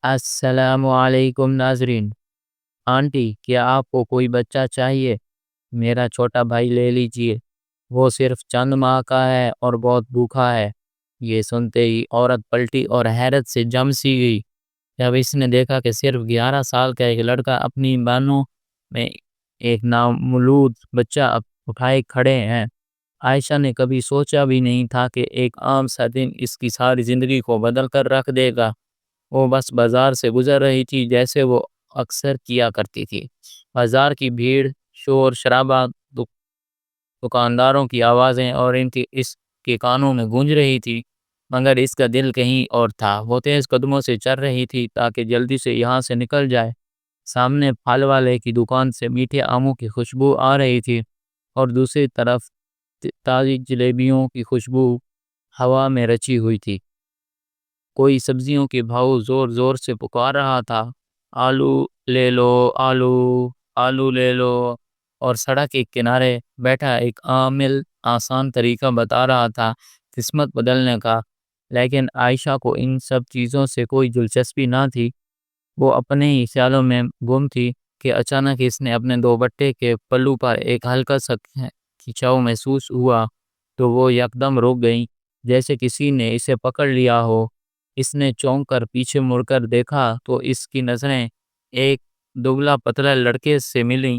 السلام علیکم ناظرین۔ آنٹی، کیا آپ کو کوئی بچہ چاہیے؟ میرا چھوٹا بھائی لے لیجئے، وہ صرف چند ماہ کا ہے اور بہت بھوکا ہے۔ یہ سنتے ہی عورت پلٹی اور حیرت سے جم سی گئی جب اس نے دیکھا کہ صرف 11 سال کا ایک لڑکا اپنی بانوں میں ایک نامولود بچہ اٹھائے کھڑے ہیں۔ عائشہ نے کبھی سوچا بھی نہیں تھا کہ ایک عام سا دن اس کی ساری زندگی کو بدل کر رکھ دے گا۔ وہ بس بازار سے گزر رہی تھی جیسے وہ اکثر کیا کرتی تھی۔ بازار کی بھیڑ، شور شرابہ، دکانداروں کی آوازیں اور اس کے کانوں میں گونج رہی تھی، مگر اس کا دل کہیں اور تھا۔ وہ تیز قدموں سے چل رہی تھی تاکہ جلدی سے یہاں سے نکل جائے۔ سامنے پھل والے کی دکان سے میٹھے آموں کی خوشبو آ رہی تھی اور دوسری طرف تازی جلیبیوں کی خوشبو ہوا میں رچی ہوئی تھی۔ کوئی سبزیوں کے بھاؤ زور زور سے پکار رہا تھا، آلو لے لو، آلو، آلو لے لو۔ اور سڑک کے کنارے بیٹھا ایک عامل آسان طریقہ بتا رہا تھا قسمت بدلنے کا، لیکن عائشہ کو ان سب چیزوں سے کوئی دلچسپی نہ تھی۔ وہ اپنے ہی خیالوں میں گم تھی کہ اچانک اس نے اپنے دوپٹے کے پلو پر ایک ہلکا سا کھچاؤ محسوس ہوا تو وہ یکدم رک گئی، جیسے کسی نے اسے پکڑ لیا ہو۔ اس نے چونک کر پیچھے مڑ کر دیکھا تو اس کی نظریں ایک دبلا پتلا لڑکے سے ملیں۔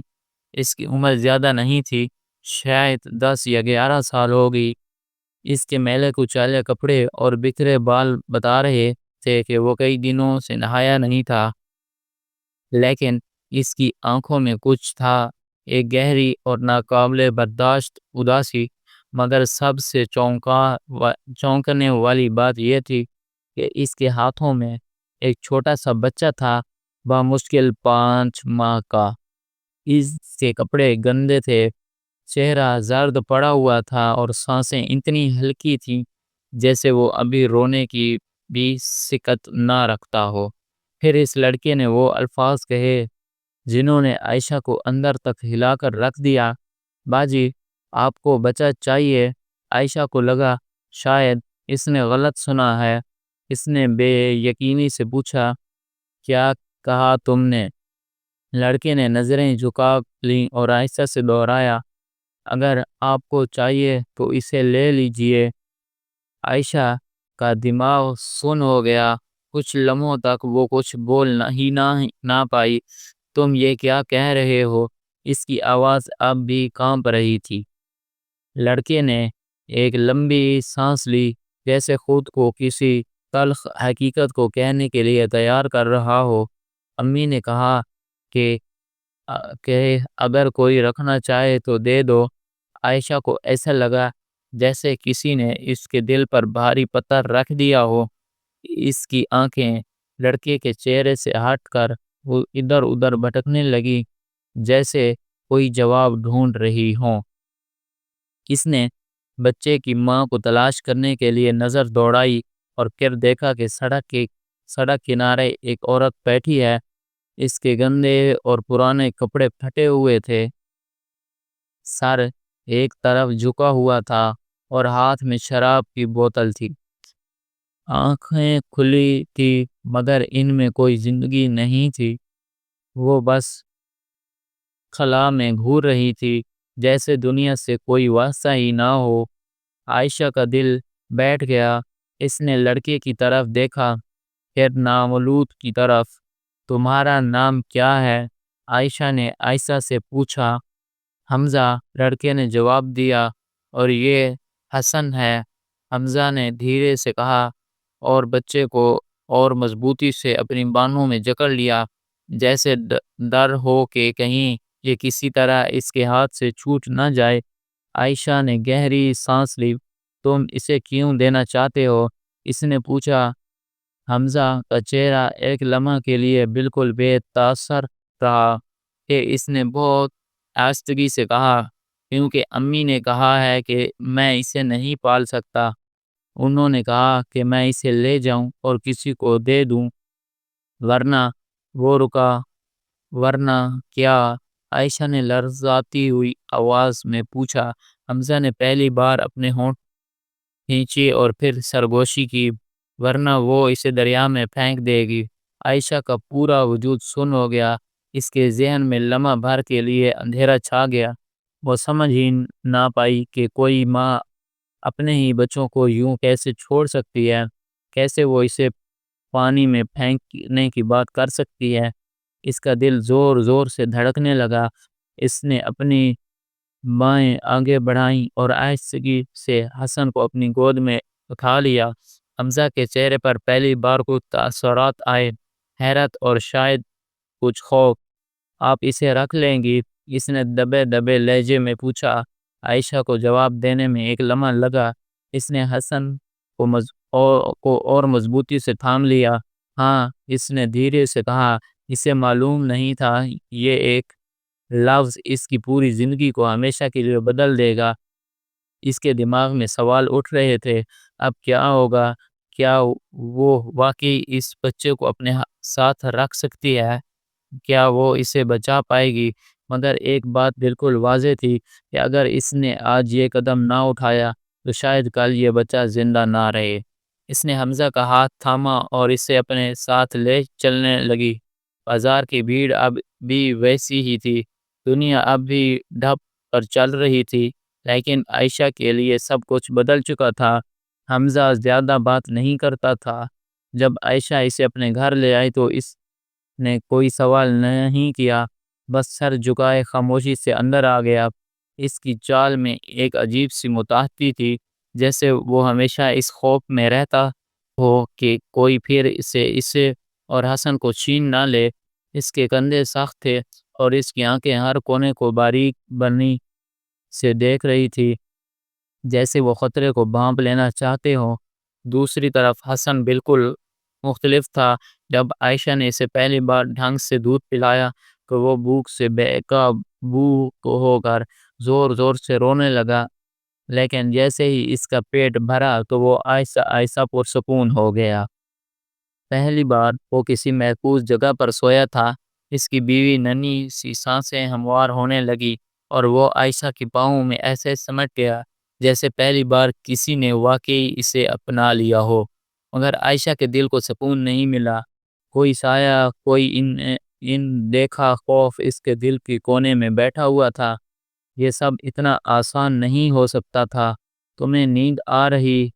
اس کی عمر زیادہ نہیں تھی، شاید 10 یا 11 سال ہوگی۔ اس کے میلے کچالے کپڑے اور بکھرے بال بتا رہے تھے کہ وہ کئی دنوں سے نہایا نہیں تھا، لیکن اس کی آنکھوں میں کچھ تھا، ایک گہری اور ناقابل برداشت اداسی۔ مگر سب سے چونکنے والی بات یہ تھی کہ اس کے ہاتھوں میں ایک چھوٹا سا بچہ تھا، بمشکل 5 ماہ کا۔ اس کے کپڑے گندے تھے، چہرہ زرد پڑا ہوا تھا اور سانسیں اتنی ہلکی تھیں جیسے وہ ابھی رونے کی بھی سکت نہ رکھتا ہو۔ پھر اس لڑکے نے وہ الفاظ کہے جنہوں نے عائشہ کو اندر تک ہلا کر رکھ دیا، باجی، آپ کو بچہ چاہیے؟ عائشہ کو لگا شاید اس نے غلط سنا ہے۔ اس نے بے یقینی سے پوچھا، کیا کہا تم نے؟ لڑکے نے نظریں جھکا لیں اور آہستہ سے دہرایا، اگر آپ کو چاہیے تو اسے لے لیجئے۔ عائشہ کا دماغ سن ہو گیا۔ کچھ لمحوں تک وہ کچھ بول ہی نہ پائی۔ تم یہ کیا کہہ رہے ہو؟ اس کی آواز اب بھی کانپ رہی تھی۔ لڑکے نے ایک لمبی سانس لی، جیسے خود کو کسی تلخ حقیقت کو کہنے کے لیے تیار کر رہا ہو۔ امی نے کہا کہ اگر کوئی رکھنا چاہے تو دے دو۔ عائشہ کو ایسا لگا جیسے کسی نے اس کے دل پر بھاری پتھر رکھ دیا ہو۔ اس کی آنکھیں لڑکے کے چہرے سے ہٹ کر وہ ادھر ادھر بھٹکنے لگی، جیسے کوئی جواب ڈھونڈ رہی ہوں۔ اس نے بچے کی ماں کو تلاش کرنے کے لیے نظر دوڑائی اور پھر دیکھا کہ سڑک کنارے ایک عورت بیٹھی ہے۔ اس کے گندے اور پرانے کپڑے پھٹے ہوئے تھے، سر ایک طرف جھکا ہوا تھا اور ہاتھ میں شراب کی بوتل تھی۔ آنکھیں کھلی تھی مگر ان میں کوئی زندگی نہیں تھی، وہ بس خلا میں گھور رہی تھی، جیسے دنیا سے کوئی واسطہ ہی نہ ہو۔ عائشہ کا دل بیٹھ گیا۔ اس نے لڑکے کی طرف دیکھا، پھر نامولود کی طرف۔ تمہارا نام کیا ہے؟ عائشہ نے عائشہ سے پوچھا۔ حمزہ، لڑکے نے جواب دیا۔ اور یہ حسن ہے، حمزہ نے دھیرے سے کہا اور بچے کو اور مضبوطی سے اپنی بانہوں میں جکڑ لیا، جیسے ڈر ہو کہ کہیں یہ کسی طرح اس کے ہاتھ سے چھوٹ نہ جائے۔ عائشہ نے گہری سانس لی۔ تم اسے کیوں دینا چاہتے ہو؟ اس نے پوچھا۔ حمزہ کا چہرہ ایک لمحہ کے لیے بالکل بے تاثر رہا، کہ اس نے بہت آہستگی سے کہا، کیونکہ امی نے کہا ہے کہ میں اسے نہیں پال سکتا۔ انہوں نے کہا کہ میں اسے لے جاؤں اور کسی کو دے دوں، ورنہ۔ وہ رکا۔ ورنہ کیا؟ عائشہ نے لرزاتی ہوئی آواز میں پوچھا۔ حمزہ نے پہلی بار اپنے ہونٹ کھینچی اور پھر سرگوشی کی، ورنہ وہ اسے دریا میں پھینک دے گی۔ عائشہ کا پورا وجود سن ہو گیا۔ اس کے ذہن میں لمحہ بھر کے لیے اندھیرا چھا گیا۔ وہ سمجھ ہی نہ پائی کہ کوئی ماں اپنے ہی بچوں کو یوں کیسے چھوڑ سکتی ہے، کیسے وہ اسے پانی میں پھینکنے کی بات کر سکتی ہے۔ اس کا دل زور زور سے دھڑکنے لگا۔ اس نے اپنی بائیں آگے بڑھائیں اور آہستگی سے حسن کو اپنی گود میں اٹھا لیا۔ حمزہ کے چہرے پر پہلی بار کچھ تاثرات آئے، حیرت اور شاید کچھ خوف۔ آپ اسے رکھ لیں گی؟ اس نے دبے دبے لہجے میں پوچھا۔ عائشہ کو جواب دینے میں ایک لمحہ لگا۔ اس نے حسن کو اور مضبوطی سے تھام لیا۔ ہاں، اس نے دھیرے سے کہا۔ اسے معلوم نہیں تھا یہ ایک لفظ اس کی پوری زندگی کو ہمیشہ کے لیے بدل دے گا۔ اس کے دماغ میں سوال اٹھ رہے تھے، اب کیا ہوگا؟ کیا وہ واقعی اس بچے کو اپنے ساتھ رکھ سکتی ہے؟ کیا وہ اسے بچا پائے گی؟ مگر ایک بات بالکل واضح تھی کہ اگر اس نے آج یہ قدم نہ اٹھایا تو شاید کل یہ بچہ زندہ نہ رہے۔ اس نے حمزہ کا ہاتھ تھاما اور اسے اپنے ساتھ لے چلنے لگی۔ بازار کی بھیڑ اب بھی ویسی ہی تھی، دنیا اب بھی ڈھپ پر چل رہی تھی، لیکن عائشہ کے لیے سب کچھ بدل چکا تھا۔ حمزہ زیادہ بات نہیں کرتا تھا۔ جب عائشہ اسے اپنے گھر لے آئی تو اس نے کوئی سوال نہیں کیا، بس سر جھکائے خاموشی سے اندر آ گیا۔ اس کی چال میں ایک عجیب سی متاہتی تھی، جیسے وہ ہمیشہ اس خوف میں رہتا ہو کہ کوئی پھر اسے اور حسن کو چھین نہ لے۔ اس کے کندھے سخت تھے اور اس کی آنکھیں ہر کونے کو باریک بنی سے دیکھ رہی تھی، جیسے وہ خطرے کو بھانپ لینا چاہتے ہوں۔ دوسری طرف حسن بالکل مختلف تھا۔ جب عائشہ نے اسے پہلی بار ڈھنگ سے دودھ پلایا تو وہ بھوک سے بے قابو ہو کر زور زور سے رونے لگا، لیکن جیسے ہی اس کا پیٹ بھرا تو وہ آہستہ آہستہ پرسکون ہو گیا۔ پہلی بار وہ کسی محفوظ جگہ پر سویا تھا۔ اس کی بیوی ننھی سی سانسیں ہموار ہونے لگی اور وہ عائشہ کی پاؤں میں ایسے سمٹ گیا جیسے پہلی بار کسی نے واقعی اسے اپنا لیا ہو۔ مگر عائشہ کے دل کو سکون نہیں ملا۔ کوئی سایہ، کوئی ان دیکھا خوف اس کے دل کی کونے میں بیٹھا ہوا تھا۔ یہ سب اتنا آسان نہیں ہو سکتا تھا۔ تمہیں نیند آ رہی؟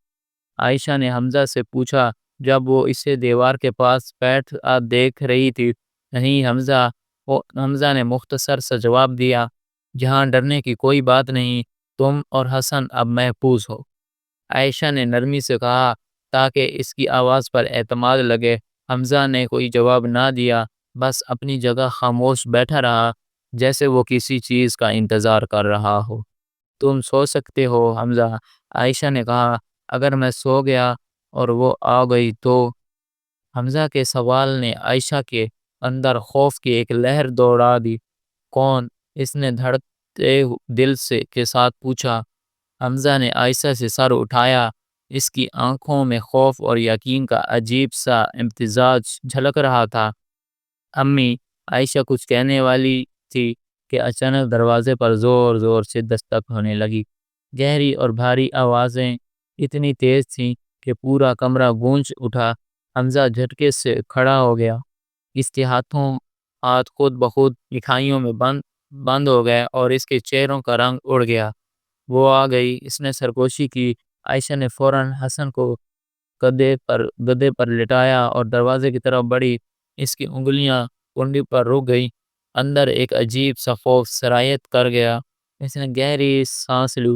عائشہ نے حمزہ سے پوچھا جب وہ اسے دیوار کے پاس بیٹھ دیکھ رہی تھی۔ نہیں حمزہ نے مختصر سا جواب دیا، جہاں ڈرنے کی کوئی بات نہیں، تم اور حسن اب محفوظ ہو۔ عائشہ نے نرمی سے کہا تاکہ اس کی آواز پر اعتماد لگے۔ حمزہ نے کوئی جواب نہ دیا، بس اپنی جگہ خاموش بیٹھا رہا، جیسے وہ کسی چیز کا انتظار کر رہا ہو۔ تم سو سکتے ہو حمزہ، عائشہ نے کہا۔ اگر میں سو گیا اور وہ آ گئی تو؟ حمزہ کے سوال نے عائشہ کے اندر خوف کی ایک لہر دوڑا دی۔ کون؟ اس نے دھڑکتے دل کے ساتھ پوچھا۔ حمزہ نے عائشہ سے سر اٹھایا۔ اس کی آنکھوں میں خوف اور یقین کا عجیب سا امتزاج جھلک رہا تھا۔ امی، عائشہ کچھ کہنے والی تھی کہ اچانک دروازے پر زور زور سے دستک ہونے لگی۔ گہری اور بھاری آوازیں اتنی تیز تھیں کہ پورا کمرہ گونج اٹھا۔ حمزہ جھٹکے سے کھڑا ہو گیا۔ اس کے ہاتھ خود بخود لکھائیوں میں بند ہو گئے اور اس کے چہروں کا رنگ اڑ گیا۔ وہ آ گئی، اس نے سرگوشی کی۔ عائشہ نے فوراً حسن کو گدے پر لٹایا اور دروازے کی طرف بڑھی۔ اس کی انگلیاں کنڈی پر رک گئی۔ اندر ایک عجیب سا خوف سرایت کر گیا۔ اس نے گہری سانس لی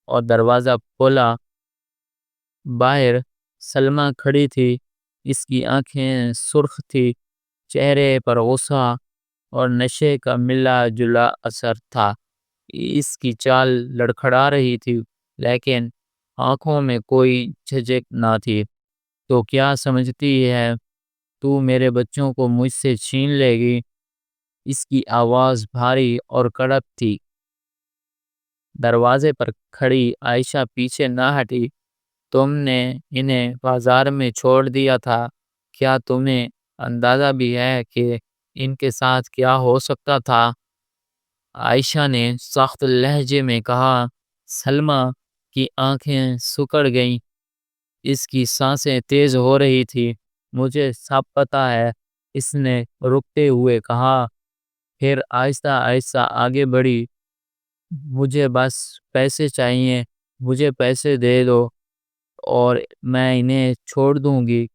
اور دروازہ کھولا۔ باہر سلمیٰ کھڑی تھی۔ اس کی آنکھیں سرخ تھی، چہرے پر غصہ اور نشے کا ملا جلا اثر تھا۔ اس کی چال لڑکھڑا رہی تھی، لیکن آنکھوں میں کوئی جھجک نہ تھی۔ تو کیا سمجھتی ہے؟ تو میرے بچوں کو مجھ سے چھین لے گی؟ اس کی آواز بھاری اور کڑک تھی۔ دروازے پر کھڑی عائشہ پیچھے نہ ہٹی۔ تم نے انہیں بازار میں چھوڑ دیا تھا، کیا تمہیں اندازہ بھی ہے کہ ان کے ساتھ کیا ہو سکتا تھا؟ عائشہ نے سخت لہجے میں کہا۔ سلمیٰ کی آنکھیں سکڑ گئیں، اس کی سانسیں تیز ہو رہی تھی۔ مجھے سب پتہ ہے، اس نے رکتے ہوئے کہا، پھر آہستہ آہستہ آگے بڑھی۔ مجھے بس پیسے چاہیے، مجھے پیسے دے دو اور میں انہیں چھوڑ دوں گی۔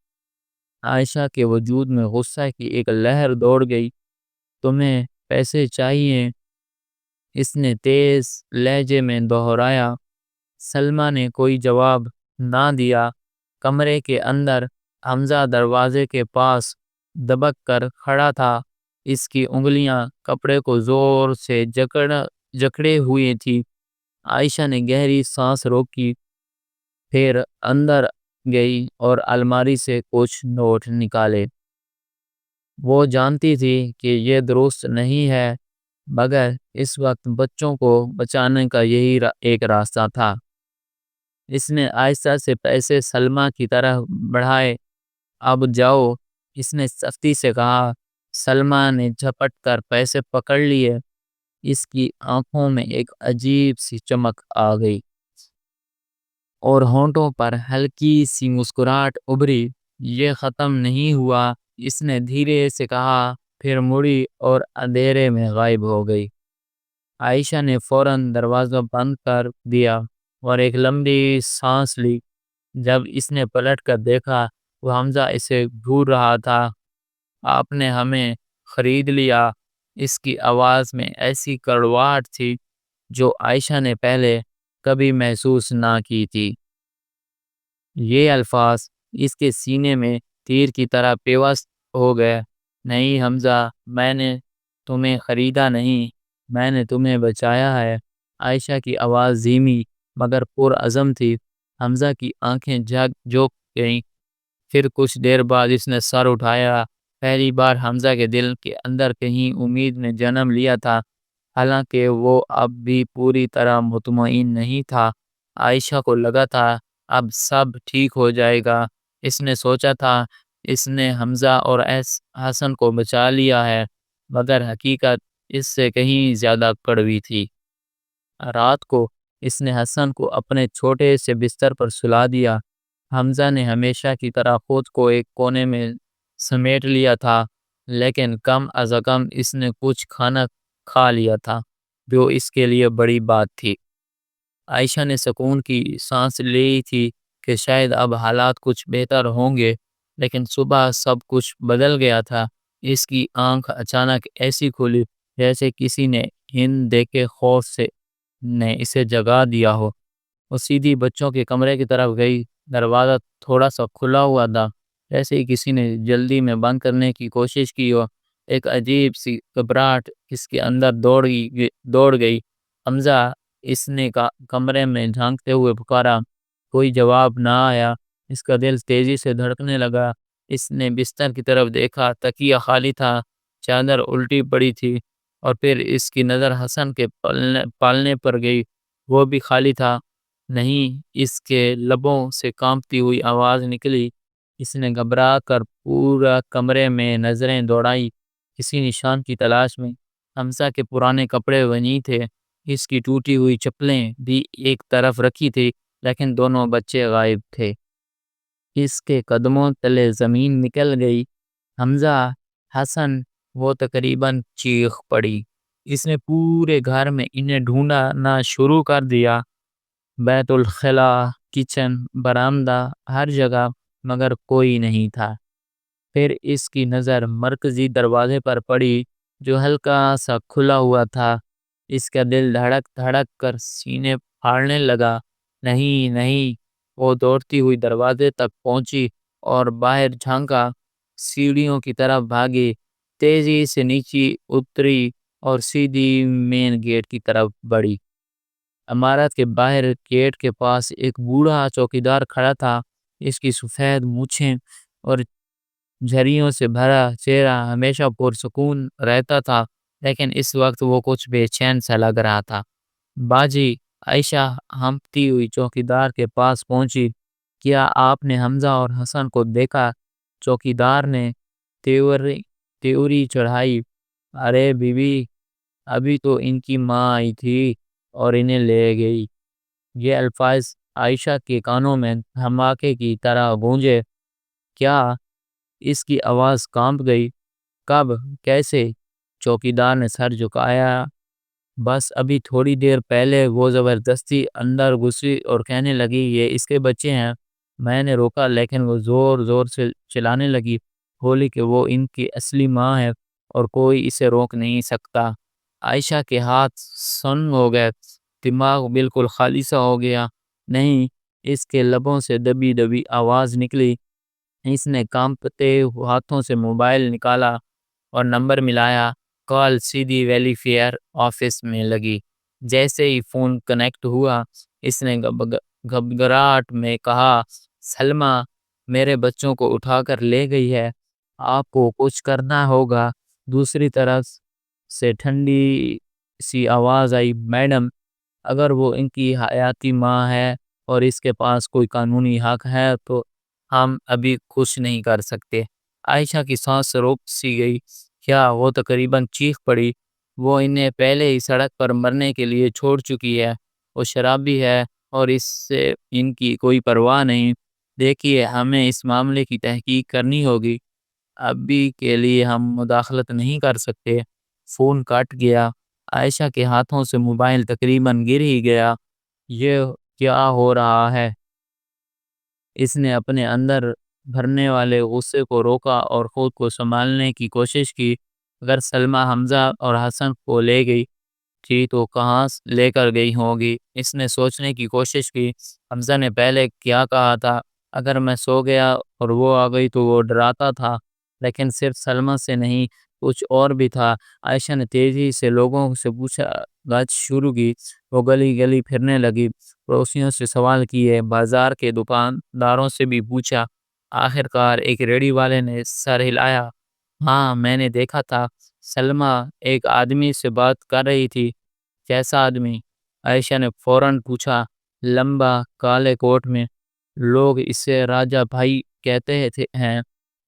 عائشہ کے وجود میں غصہ کی ایک لہر دوڑ گئی۔ تمہیں پیسے چاہیے؟ اس نے تیز لہجے میں دہرایا۔ سلمہ نے کوئی جواب نہ دیا۔ کمرے کے اندر حمزہ دروازے کے پاس دبک کر کھڑا تھا۔ اس کی انگلیاں کپڑے کو زور سے جکڑے ہوئی تھی۔ عائشہ نے گہری سانس روکی، پھر اندر گئی اور الماری سے کچھ نوٹ نکالے۔ وہ جانتی تھی کہ یہ درست نہیں ہے، مگر اس وقت بچوں کو بچانے کا یہی ایک راستہ تھا۔ اس نے آہستہ سے پیسے سلمہ کی طرح بڑھائے۔ اب جاؤ، اس نے سختی سے کہا۔ سلمہ نے جھپٹ کر پیسے پکڑ لیے۔ اس کی آنکھوں میں ایک عجیب سی چمک آ گئی اور ہونٹوں پر ہلکی سی مسکراہٹ ابھری۔ یہ ختم نہیں ہوا، اس نے دھیرے سے کہا، پھر مڑی اور اندھیرے میں غائب ہو گئی۔ عائشہ نے فوراً دروازہ بند کر دیا اور ایک لمبی سانس لی۔ جب اس نے پلٹ کر دیکھا، وہ حمزہ اسے گھور رہا تھا۔ آپ نے ہمیں خرید لیا۔ اس کی آواز میں ایسی کڑواہٹ تھی جو عائشہ نے پہلے کبھی محسوس نہ کی تھی۔ یہ الفاظ اس کے سینے میں تیر کی طرح پیوست ہو گئے۔ نہیں حمزہ، میں نے تمہیں خریدا نہیں، میں نے تمہیں بچایا ہے۔ عائشہ کی آواز دھیمی مگر پرعزم تھی۔ حمزہ کی آنکھیں جھک گئیں۔ پھر کچھ دیر بعد اس نے سر اٹھایا۔ پہلی بار حمزہ کے دل کے اندر کہیں امید نے جنم لیا تھا، حالانکہ وہ اب بھی پوری طرح مطمئن نہیں تھا۔ عائشہ کو لگا تھا اب سب ٹھیک ہو جائے گا۔ اس نے سوچا تھا اس نے حمزہ اور حسن کو بچا لیا ہے، مگر حقیقت اس سے کہیں زیادہ کڑوی تھی۔ رات کو اس نے حسن کو اپنے چھوٹے سے بستر پر سلا دیا۔ حمزہ نے ہمیشہ کی طرح خود کو ایک کونے میں سمیٹ لیا تھا، لیکن کم از کم اس نے کچھ کھانا کھا لیا تھا، جو اس کے لیے بڑی بات تھی۔ عائشہ نے سکون کی سانس لی تھی کہ شاید اب حالات کچھ بہتر ہوں گے، لیکن صبح سب کچھ بدل گیا تھا۔ اس کی آنکھ اچانک ایسی کھلی جیسے کسی نے ہند دیکھے خوف سے نے اسے جگا دیا ہو۔ وہ سیدھی بچوں کے کمرے کی طرف گئی۔ دروازہ تھوڑا سا کھلا ہوا تھا، جیسے ہی کسی نے جلدی میں بند کرنے کی کوشش کی ہو۔ ایک عجیب سی گھبراہٹ اس کے اندر دوڑ گئی۔ حمزہ، اس نے کمرے میں جھانکتے ہوئے پکارا۔ کوئی جواب نہ آیا۔ اس کا دل تیزی سے دھڑکنے لگا۔ اس نے بستر کی طرف دیکھا، تکیہ خالی تھا، چادر الٹی پڑی تھی، اور پھر اس کی نظر حسن کے پالنے پر گئی، وہ بھی خالی تھا۔ نہیں، اس کے لبوں سے کانپتی ہوئی آواز نکلی۔ اس نے گھبرا کر پورا کمرے میں نظریں دوڑائی، کسی نشان کی تلاش میں۔ حمزہ کے پرانے کپڑے وہیں تھے، اس کی ٹوٹی ہوئی چپلیں بھی ایک طرف رکھی تھی، لیکن دونوں بچے غائب تھے۔ اس کے قدموں تلے زمین نکل گئی۔ حمزہ، حسن، وہ تقریباً چیخ پڑی۔ اس نے پورے گھر میں انہیں ڈھونڈنا شروع کر دیا، بیت الخلا، کچن، برآمدہ، ہر جگہ، مگر کوئی نہیں تھا۔ پھر اس کی نظر مرکزی دروازے پر پڑی، جو ہلکا سا کھلا ہوا تھا۔ اس کا دل دھڑک دھڑک کر سینے پھاڑنے لگا۔ نہیں نہیں، وہ دوڑتی ہوئی دروازے تک پہنچی اور باہر جھانکا، سیڑھیوں کی طرف بھاگی، تیزی سے نیچے اتری اور سیدھی مین گیٹ کی طرف بڑھی۔ عمارت کے باہر گیٹ کے پاس ایک بوڑھا چوکیدار کھڑا تھا۔ اس کی سفید مونچھیں اور جھریوں سے بھرا چہرہ ہمیشہ پرسکون رہتا تھا، لیکن اس وقت وہ کچھ بے چین سا لگ رہا تھا۔ باجی، عائشہ ہمپتی ہوئی چوکیدار کے پاس پہنچی۔ کیا آپ نے حمزہ اور حسن کو دیکھا؟ چوکیدار نے تیوری چڑھائی۔ ارے بی بی، ابھی تو ان کی ماں آئی تھی اور انہیں لے گئی۔ یہ الفاظ عائشہ کے کانوں میں دھماکے کی طرح گونجے۔ کیا؟ اس کی آواز کانپ گئی۔ کب؟ کیسے؟ چوکیدار نے سر جھکایا۔ بس ابھی تھوڑی دیر پہلے وہ زبردستی اندر گھسی اور کہنے لگی یہ اس کے بچے ہیں۔ میں نے روکا لیکن وہ زور زور سے چلانے لگی، بولی کہ وہ ان کی اصلی ماں ہے اور کوئی اسے روک نہیں سکتا۔ عائشہ کے ہاتھ سن ہو گئے، دماغ بالکل خالی سا ہو گیا۔ نہیں، اس کے لبوں سے دبی دبی آواز نکلی۔ اس نے کانپتے ہاتھوں سے موبائل نکالا اور نمبر ملایا۔ کال سیدھی ویلیفیئر آفس میں لگی۔ جیسے ہی فون کنیکٹ ہوا، اس نے گھبراہٹ میں کہا، سلمہ میرے بچوں کو اٹھا کر لے گئی ہے، آپ کو کچھ کرنا ہوگا۔ دوسری طرف سے ٹھنڈی سی آواز آئی، میڈم اگر وہ ان کی حیاتی ماں ہے اور اس کے پاس کوئی قانونی حق ہے تو ہم ابھی کچھ نہیں کر سکتے۔ عائشہ کی سانس روک سی گئی۔ کیا وہ تقریباً چیخ پڑی، وہ انہیں پہلے ہی سڑک پر مرنے کے لیے چھوڑ چکی ہے، وہ شرابی ہے اور اس سے ان کی کوئی پرواہ نہیں۔ دیکھیے ہمیں اس معاملے کی تحقیق کرنی ہوگی، ابھی کے لیے ہم مداخلت نہیں کر سکتے۔ فون کٹ گیا۔ عائشہ کے ہاتھوں سے موبائل تقریباً گر ہی گیا۔ یہ کیا ہو رہا ہے؟ اس نے اپنے اندر بھرنے والے غصے کو روکا اور خود کو سنبھالنے کی کوشش کی۔ اگر سلمہ حمزہ اور حسن کو لے گئی تھی تو کہاں لے کر گئی ہوگی؟ اس نے سوچنے کی کوشش کی۔ حمزہ نے پہلے کیا کہا تھا، اگر میں سو گیا اور وہ آ گئی تو وہ ڈراتا تھا، لیکن صرف سلمہ سے نہیں، کچھ اور بھی تھا۔ عائشہ نے تیزی سے لوگوں سے پوچھا گچھ شروع کی۔ وہ گلی گلی پھرنے لگی، پڑوسیوں سے سوال کیے، بازار کے دکانداروں سے بھی پوچھا۔ آخر کار ایک ریڑھی والے نے سر ہلایا، ہاں میں نے دیکھا تھا، سلمہ ایک آدمی سے بات کر رہی تھی۔ کیسا آدمی؟ عائشہ نے فوراً پوچھا۔ لمبا، کالے کوٹ میں، لوگ اسے راجہ بھائی کہتے ہیں۔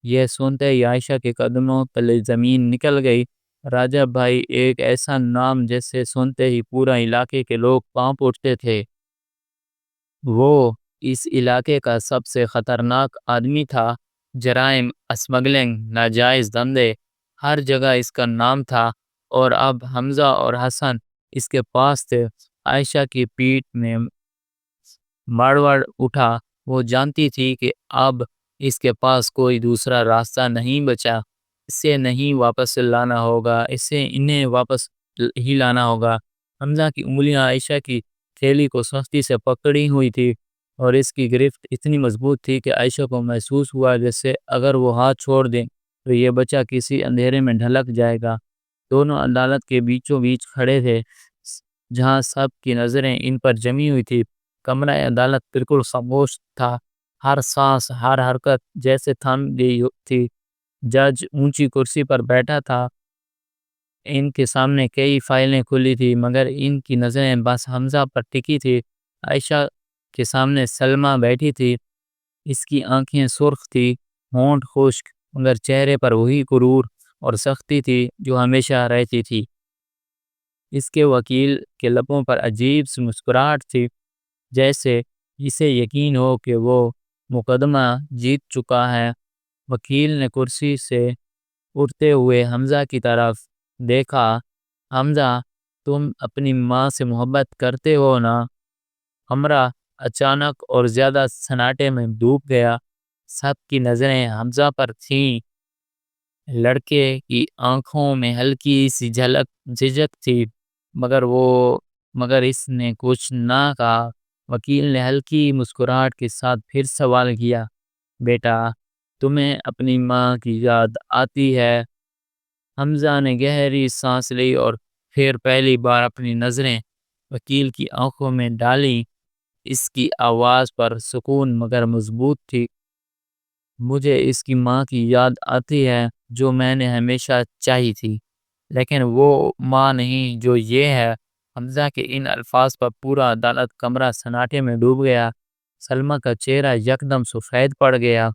یہ سنتے ہی عائشہ کے قدموں تلے زمین نکل گئی۔ راجہ بھائی ایک ایسا نام جیسے سنتے ہی پورا علاقے کے لوگ کانپ اٹھتے تھے۔ وہ اس علاقے کا سب سے خطرناک آدمی تھا۔ جرائم، اسمگلنگ، ناجائز دھندے، ہر جگہ اس کا نام تھا۔ اور اب حمزہ اور حسن اس کے پاس تھے۔ عائشہ کی پیٹھ میں مڑوڑ اٹھا۔ وہ جانتی تھی کہ اب اس کے پاس کوئی دوسرا راستہ نہیں بچا۔ اسے نہیں واپس لانا ہوگا، اسے انہیں واپس ہی لانا ہوگا۔ حمزہ کی انگلیاں عائشہ کی تھیلی کو سختی سے پکڑی ہوئی تھی اور اس کی گرفت اتنی مضبوط تھی کہ عائشہ کو محسوس ہوا جیسے اگر وہ ہاتھ چھوڑ دیں تو یہ بچہ کسی اندھیرے میں ڈھلک جائے گا۔ دونوں عدالت کے بیچوں بیچ کھڑے تھے، جہاں سب کی نظریں ان پر جمی ہوئی تھی۔ کمرہ عدالت بالکل خاموش تھا، ہر سانس، ہر حرکت جیسے تھم گئی تھی۔ جج اونچی کرسی پر بیٹھا تھا، ان کے سامنے کئی فائلیں کھلی تھی، مگر ان کی نظریں بس حمزہ پر ٹکی تھی۔ عائشہ کے سامنے سلمہ بیٹھی تھی، اس کی آنکھیں سرخ تھی، ہونٹ خشک، مگر چہرے پر وہی غرور اور سختی تھی جو ہمیشہ رہتی تھی۔ اس کے وکیل کے لبوں پر عجیب سی مسکراہٹ تھی، جیسے اسے یقین ہو کہ وہ مقدمہ جیت چکا ہے۔ وکیل نے کرسی سے اٹھتے ہوئے حمزہ کی طرف دیکھا۔ حمزہ، تم اپنی ماں سے محبت کرتے ہو نا؟ کمرہ اچانک اور زیادہ سناٹے میں ڈوب گیا۔ سب کی نظریں حمزہ پر تھیں۔ لڑکے کی آنکھوں میں ہلکی سی جھجک تھی، مگر اس نے کچھ نہ کہا۔ وکیل نے ہلکی مسکراہٹ کے ساتھ پھر سوال کیا، بیٹا تمہیں اپنی ماں کی یاد آتی ہے؟ حمزہ نے گہری سانس لی اور پھر پہلی بار اپنی نظریں وکیل کی آنکھوں میں ڈالیں۔ اس کی آواز پر سکون مگر مضبوط تھی۔ مجھے اس کی ماں کی یاد آتی ہے جو میں نے ہمیشہ چاہی تھی، لیکن وہ ماں نہیں جو یہ ہے۔ حمزہ کے ان الفاظ پر پورا عدالت کمرہ سناٹے میں ڈوب گیا۔ سلمہ کا چہرہ یکدم سفید پڑ گیا۔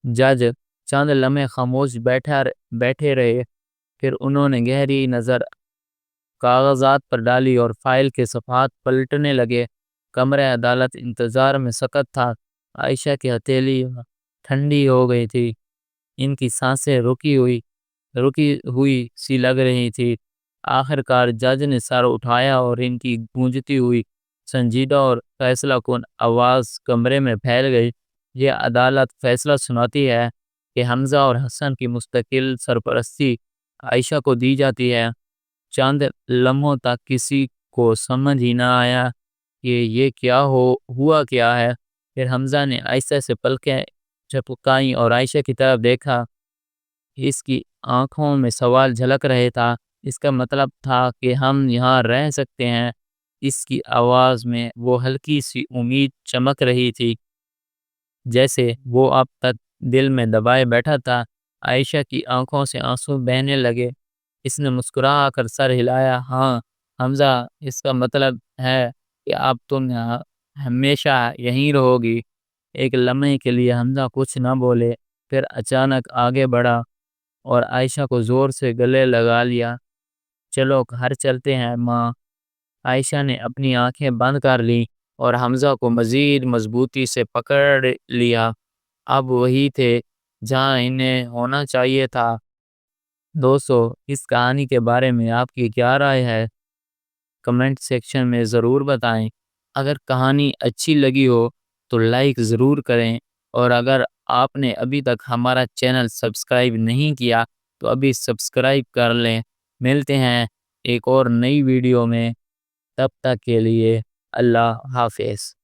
جج چند لمحے خاموش بیٹھے رہے، پھر انہوں نے گہری نظر کاغذات پر ڈالی اور فائل کے صفحات پلٹنے لگے۔ کمرہ عدالت انتظار میں سکت تھا۔ عائشہ کی ہتھیلی ٹھنڈی ہو گئی تھی، ان کی سانسیں رکی ہوئی رکی ہوئی سی لگ رہی تھی۔ آخر کار جج نے سر اٹھایا اور ان کی گونجتی ہوئی سنجیدہ اور فیصلہ کن آواز کمرے میں پھیل گئی۔ یہ عدالت فیصلہ سناتی ہے کہ حمزہ اور حسن کی مستقل سرپرستی عائشہ کو دی جاتی ہے۔ چند لمحوں تک کسی کو سمجھ ہی نہ آیا کہ یہ ہوا کیا ہے۔ پھر حمزہ نے آہستہ سے پلکیں جھپکائیں اور عائشہ کی طرف دیکھا۔ اس کی آنکھوں میں سوال جھلک رہے تھا۔ اس کا مطلب تھا کہ ہم یہاں رہ سکتے ہیں۔ اس کی آواز میں وہ ہلکی سی امید چمک رہی تھی، جیسے وہ اب تک دل میں دبائے بیٹھا تھا۔ عائشہ کی آنکھوں سے آنسو بہنے لگے۔ اس نے مسکرا کر سر ہلایا۔ ہاں حمزہ، اس کا مطلب ہے کہ اب تم یہاں ہمیشہ یہیں رہو گی۔ ایک لمحے کے لیے حمزہ کچھ نہ بولے، پھر اچانک آگے بڑھا اور عائشہ کو زور سے گلے لگا لیا۔ چلو گھر چلتے ہیں ماں۔ عائشہ نے اپنی آنکھیں بند کر لیں اور حمزہ کو مزید مضبوطی سے پکڑ لیا۔ اب وہی تھے جہاں انہیں ہونا چاہیے تھا۔ دوستو، اس کہانی کے بارے میں آپ کی کیا رائے ہے؟ کمنٹ سیکشن میں ضرور بتائیں۔ اگر کہانی اچھی لگی ہو تو لائک ضرور کریں، اور اگر آپ نے ابھی تک ہمارا چینل سبسکرائب نہیں کیا تو ابھی سبسکرائب کر لیں۔ ملتے ہیں ایک اور نئی ویڈیو میں، تب تک کے لیے اللہ حافظ۔